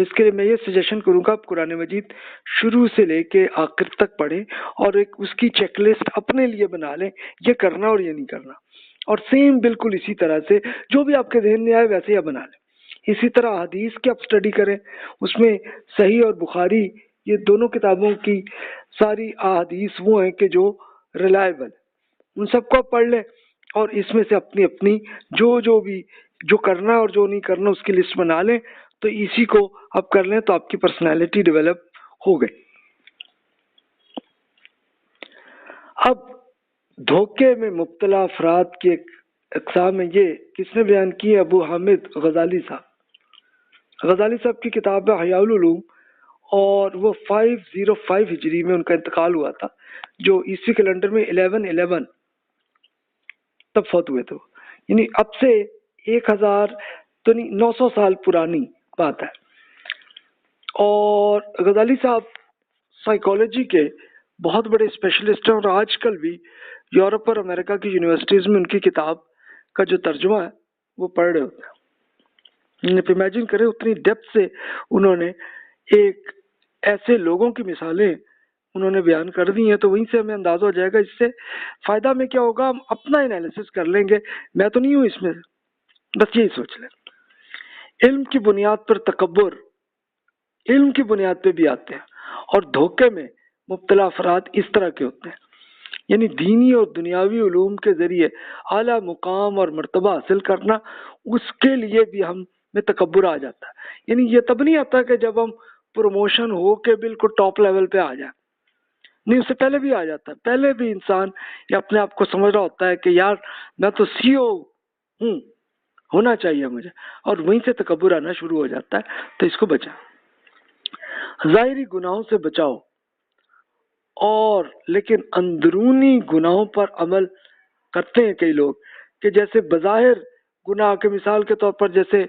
اس کے لیے میں یہ سجیشن کروں گا آپ قرآن مجید شروع سے لے کے آخر تک پڑھیں اور ایک اس کی چیک لسٹ اپنے لیے بنا لیں، یہ کرنا اور یہ نہیں کرنا، اور سیم بالکل اسی طرح سے جو بھی آپ کے ذہن میں آئے ویسے ہی بنا لیں۔ اسی طرح حدیث کی آپ اسٹڈی کریں، اس میں صحیح اور بخاری یہ دونوں کتابوں کی ساری احادیث وہ ہیں کہ جو ریلائبل، ان سب کو آپ پڑھ لیں اور اس میں سے اپنی اپنی جو کرنا اور جو نہیں کرنا اس کی لسٹ بنا لیں، تو اسی کو آپ کر لیں تو آپ کی پرسنالٹی ڈیولپ ہو گئی۔ اب دھوکے میں مبتلا افراد کی ایک اقسام ہے، یہ کس نے بیان کی ہے؟ ابو حامد غزالی صاحب۔ غزالی صاحب کی کتاب ہے احیاء العلوم، اور وہ 505 ہجری میں ان کا انتقال ہوا تھا، جو عیسوی کیلنڈر میں 1111 تب فوت ہوئے تھے، یعنی اب سے 1000 تو نہیں 900 سال پرانی بات ہے۔ اور غزالی صاحب سائیکالوجی کے بہت بڑے اسپیشلسٹ ہیں، اور آج کل بھی یورپ اور امریکہ کی یونیورسٹیز میں ان کی کتاب کا جو ترجمہ ہے وہ پڑھ رہے ہوتے ہیں۔ آپ امیجن کریں اتنی ڈیپتھ سے انہوں نے ایک ایسے لوگوں کی مثالیں انہوں نے بیان کر دی ہیں، تو وہیں سے ہمیں اندازہ ہو جائے گا اس سے فائدہ میں کیا ہوگا۔ ہم اپنا انالیسس کر لیں گے، میں تو نہیں ہوں اس میں، بس یہی سوچ لیں۔ علم کی بنیاد پر تکبر علم کی بنیاد پہ بھی آتے ہیں، اور دھوکے میں مبتلا افراد اس طرح کے ہوتے ہیں، یعنی دینی اور دنیاوی علوم کے ذریعے اعلیٰ مقام اور مرتبہ حاصل کرنا، اس کے لیے بھی ہم میں تکبر آ جاتا ہے۔ یعنی یہ تب نہیں آتا کہ جب ہم پروموشن ہو کے بالکل ٹاپ لیول پہ آ جائیں، نہیں، اس سے پہلے بھی آ جاتا ہے۔ پہلے بھی انسان یہ اپنے آپ کو سمجھ رہا ہوتا ہے کہ یار میں تو سی او ہوں، ہونا چاہیے مجھے، اور وہیں سے تکبر آنا شروع ہو جاتا ہے۔ تو اس کو بچائیں، ظاہری گناہوں سے بچاؤ، اور لیکن اندرونی گناہوں پر عمل کرتے ہیں کئی لوگ، کہ جیسے بظاہر گناہ کے مثال کے طور پر جیسے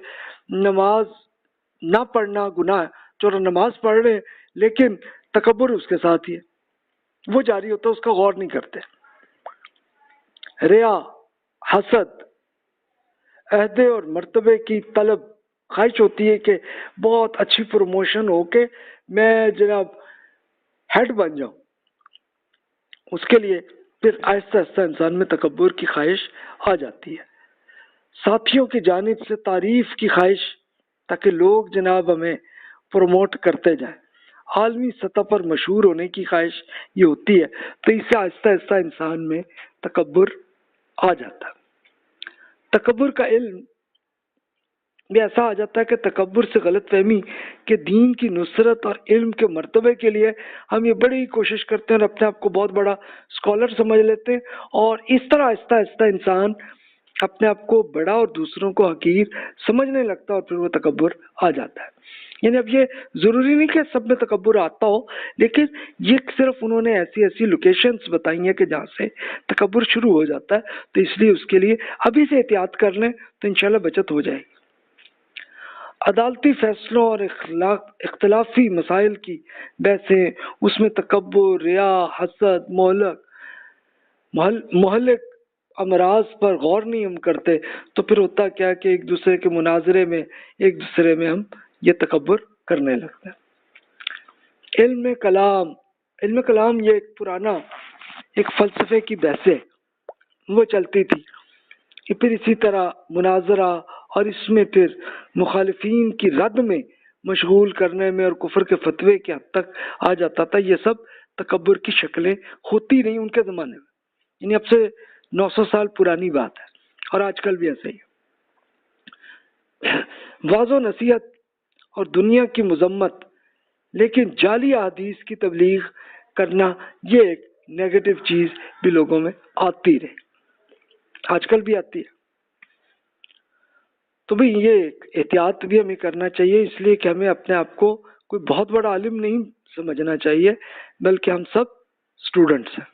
نماز نہ پڑھنا گناہ ہے، جو نماز پڑھ رہے ہیں لیکن تکبر اس کے ساتھ ہی ہے، وہ جاری ہوتا ہے، اس کا غور نہیں کرتے۔ ریا، حسد، عہدے اور مرتبے کی طلب، خواہش ہوتی ہے کہ بہت اچھی پروموشن ہو کے میں جناب ہیڈ بن جاؤں، اس کے لیے پھر آہستہ آہستہ انسان میں تکبر کی خواہش آ جاتی ہے۔ ساتھیوں کی جانب سے تعریف کی خواہش، تاکہ لوگ جناب ہمیں پروموٹ کرتے جائیں، عالمی سطح پر مشہور ہونے کی خواہش یہ ہوتی ہے، تو اس سے آہستہ آہستہ انسان میں تکبر آ جاتا ہے۔ تکبر کا علم بھی ایسا آ جاتا ہے کہ تکبر سے غلط فہمی کہ دین کی نصرت اور علم کے مرتبے کے لیے ہم یہ بڑی کوشش کرتے ہیں اور اپنے آپ کو بہت بڑا اسکالر سمجھ لیتے ہیں، اور اس طرح آہستہ آہستہ انسان اپنے آپ کو بڑا اور دوسروں کو حقیر سمجھنے لگتا ہے، اور پھر وہ تکبر آ جاتا ہے۔ یعنی اب یہ ضروری نہیں کہ سب میں تکبر آتا ہو، لیکن یہ صرف انہوں نے ایسی ایسی لوکیشنز بتائی ہیں کہ جہاں سے تکبر شروع ہو جاتا ہے، تو اس لیے اس کے لیے ابھی سے احتیاط کر لیں تو انشاءاللہ بچت ہو جائے گی۔ عدالتی فیصلوں اور اختلافی مسائل کی بحثیں، اس میں تکبر، ریا، حسد، مہلک امراض پر غور نہیں ہم کرتے، تو پھر ہوتا کیا کہ ایک دوسرے کے مناظرے میں ایک دوسرے میں ہم یہ تکبر کرنے لگتے ہیں۔ علم کلام یہ ایک پرانا ایک فلسفے کی بحثیں وہ چلتی تھی، پھر اسی طرح مناظرہ، اور اس میں پھر مخالفین کی رد میں مشغول کرنے میں اور کفر کے فتوے کے حد تک آ جاتا تھا۔ یہ سب تکبر کی شکلیں ہوتی رہی ان کے زمانے میں، یعنی اب سے 900 سال پرانی بات ہے، اور آج کل بھی ایسے ہی۔ واضح و نصیحت اور دنیا کی مذمت، لیکن جعلی احادیث کی تبلیغ کرنا، یہ ایک نیگیٹو چیز بھی لوگوں میں آتی رہے، آج کل بھی آتی ہے۔ تو بھی یہ احتیاط بھی ہمیں کرنا چاہیے، اس لیے کہ ہمیں اپنے آپ کو کوئی بہت بڑا عالم نہیں سمجھنا چاہیے، بلکہ ہم سب اسٹوڈنٹس ہیں،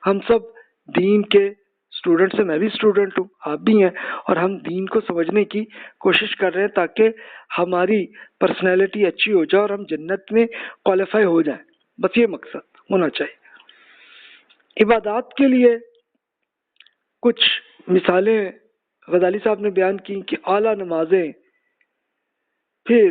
ہم سب دین کے اسٹوڈنٹس ہیں، میں بھی اسٹوڈنٹ ہوں، آپ بھی ہیں، اور ہم دین کو سمجھنے کی کوشش کر رہے ہیں تاکہ ہماری پرسنالٹی اچھی ہو جائے اور ہم جنت میں کوالیفائی ہو جائیں، بس یہ مقصد ہونا چاہیے۔ عبادات کے لیے کچھ مثالیں غزالی صاحب نے بیان کی کہ اعلیٰ نمازیں، پھر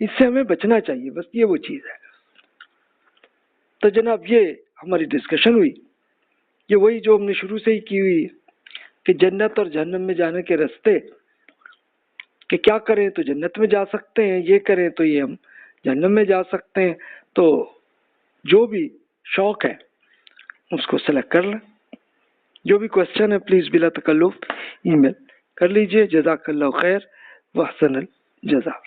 اس سے ہمیں بچنا چاہیے، بس یہ وہ چیز ہے۔ تو جناب یہ ہماری ڈسکشن ہوئی، یہ وہی جو ہم نے شروع سے ہی کی ہوئی کہ جنت اور جہنم میں جانے کے راستے، کہ کیا کریں تو جنت میں جا سکتے ہیں، یہ کریں تو یہ ہم جہنم میں جا سکتے ہیں۔ تو جو بھی شوق ہے اس کو سلیکٹ کر لیں۔ جو بھی کوشچن ہے پلیز بلا تکلف ای میل کر لیجئے۔ جزاک اللہ خیر و احسن الجزا۔